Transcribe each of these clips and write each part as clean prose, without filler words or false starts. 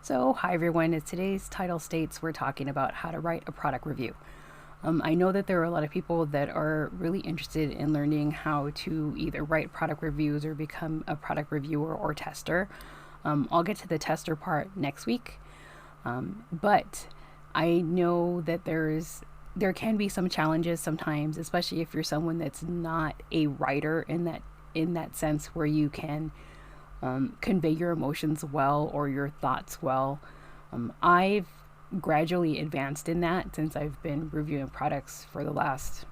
So, hi everyone. As today's title states, we're talking about how to write a product review. I know that there are a lot of people that are really interested in learning how to either write product reviews or become a product reviewer or tester. I'll get to the tester part next week, but I know that there can be some challenges sometimes, especially if you're someone that's not a writer in that sense where you can convey your emotions well or your thoughts well. I've gradually advanced in that since I've been reviewing products for the last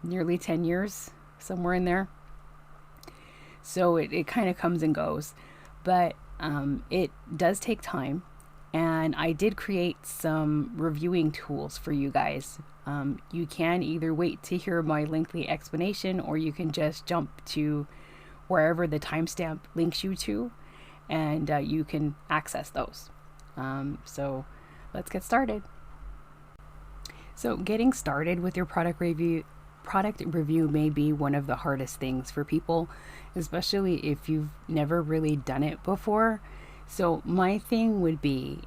nearly 10 years, somewhere in there. So it kind of comes and goes, but it does take time. And I did create some reviewing tools for you guys. You can either wait to hear my lengthy explanation or you can just jump to wherever the timestamp links you to, and you can access those. So let's get started. So getting started with your product review may be one of the hardest things for people, especially if you've never really done it before. So my thing would be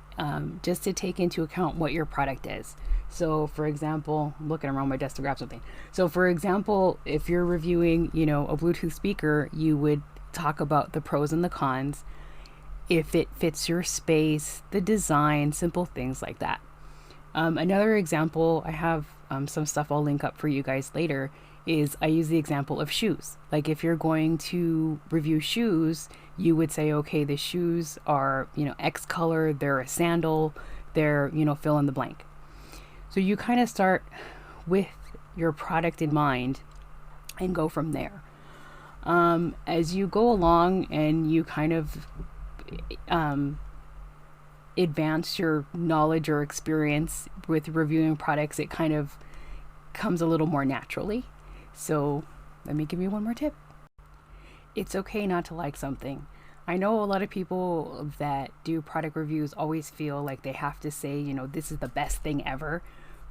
just to take into account what your product is. So for example, I'm looking around my desk to grab something. So for example, if you're reviewing, a Bluetooth speaker, you would talk about the pros and the cons, if it fits your space, the design, simple things like that. Another example, I have some stuff I'll link up for you guys later, is I use the example of shoes. Like if you're going to review shoes, you would say, okay, the shoes are, X color, they're a sandal, they're, fill in the blank. So you kind of start with your product in mind and go from there. As you go along and you kind of advance your knowledge or experience with reviewing products, it kind of comes a little more naturally. So let me give you one more tip. It's okay not to like something. I know a lot of people that do product reviews always feel like they have to say, this is the best thing ever,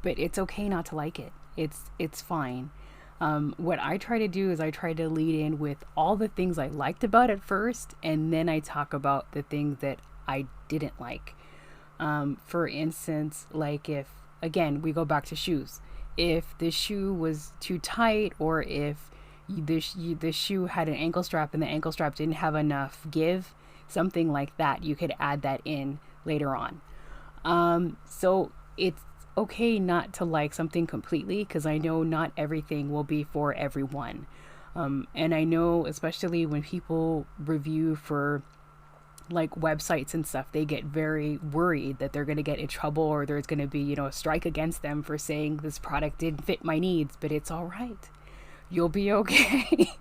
but it's okay not to like it. It's fine. What I try to do is I try to lead in with all the things I liked about it first, and then I talk about the things that I didn't like. For instance, like if, again, we go back to shoes. If the shoe was too tight, or if the shoe had an ankle strap and the ankle strap didn't have enough give, something like that, you could add that in later on. So it's okay not to like something completely, because I know not everything will be for everyone. And I know especially when people review for like websites and stuff, they get very worried that they're going to get in trouble, or there's going to be, a strike against them for saying this product didn't fit my needs, but it's all right. You'll be okay.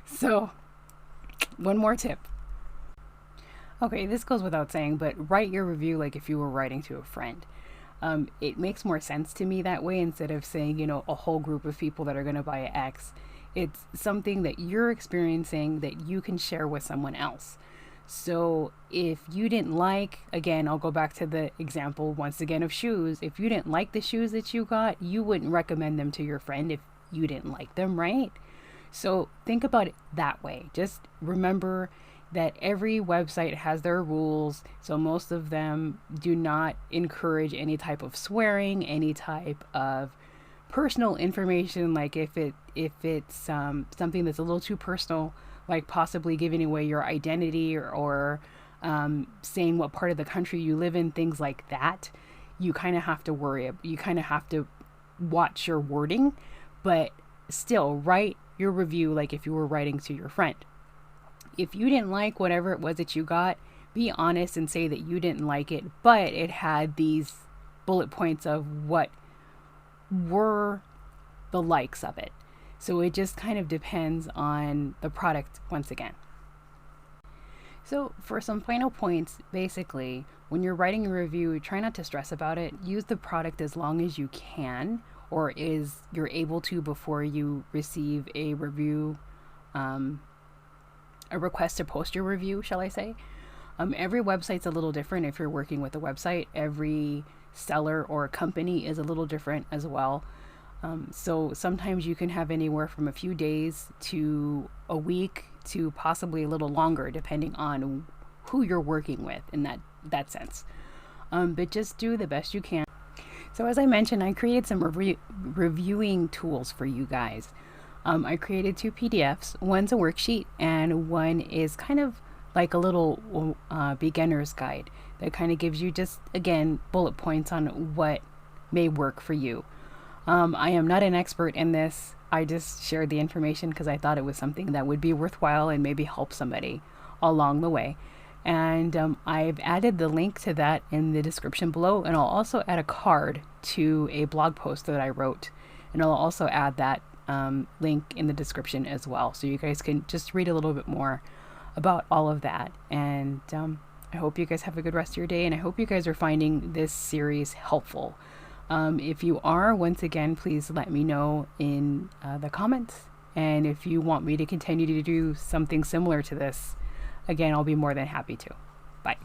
So, one more tip. Okay, this goes without saying, but write your review like if you were writing to a friend. It makes more sense to me that way, instead of saying, a whole group of people that are going to buy X. It's something that you're experiencing that you can share with someone else. So if you didn't like, again, I'll go back to the example once again of shoes. If you didn't like the shoes that you got, you wouldn't recommend them to your friend if you didn't like them, right? So think about it that way. Just remember that every website has their rules. So most of them do not encourage any type of swearing, any type of personal information. Like if it's something that's a little too personal, like possibly giving away your identity, or saying what part of the country you live in, things like that, you kind of have to worry. You kind of have to watch your wording, but still write your review like if you were writing to your friend. If you didn't like whatever it was that you got, be honest and say that you didn't like it, but it had these bullet points of what were the likes of it. So it just kind of depends on the product once again. So for some final points, basically, when you're writing a review, try not to stress about it. Use the product as long as you can, or you're able to, before you receive a review, a request to post your review, shall I say. Every website's a little different. If you're working with a website, every seller or company is a little different as well. So sometimes you can have anywhere from a few days to a week to possibly a little longer, depending on who you're working with in that sense. But just do the best you can. So as I mentioned, I created some reviewing tools for you guys. I created 2 PDFs. One's a worksheet and one is kind of like a little beginner's guide that kind of gives you just, again, bullet points on what may work for you. I am not an expert in this. I just shared the information because I thought it was something that would be worthwhile and maybe help somebody along the way. And I've added the link to that in the description below, and I'll also add a card to a blog post that I wrote, and I'll also add that link in the description as well, so you guys can just read a little bit more about all of that. And I hope you guys have a good rest of your day, and I hope you guys are finding this series helpful. If you are, once again, please let me know in the comments, and if you want me to continue to do something similar to this, again, I'll be more than happy to. Bye.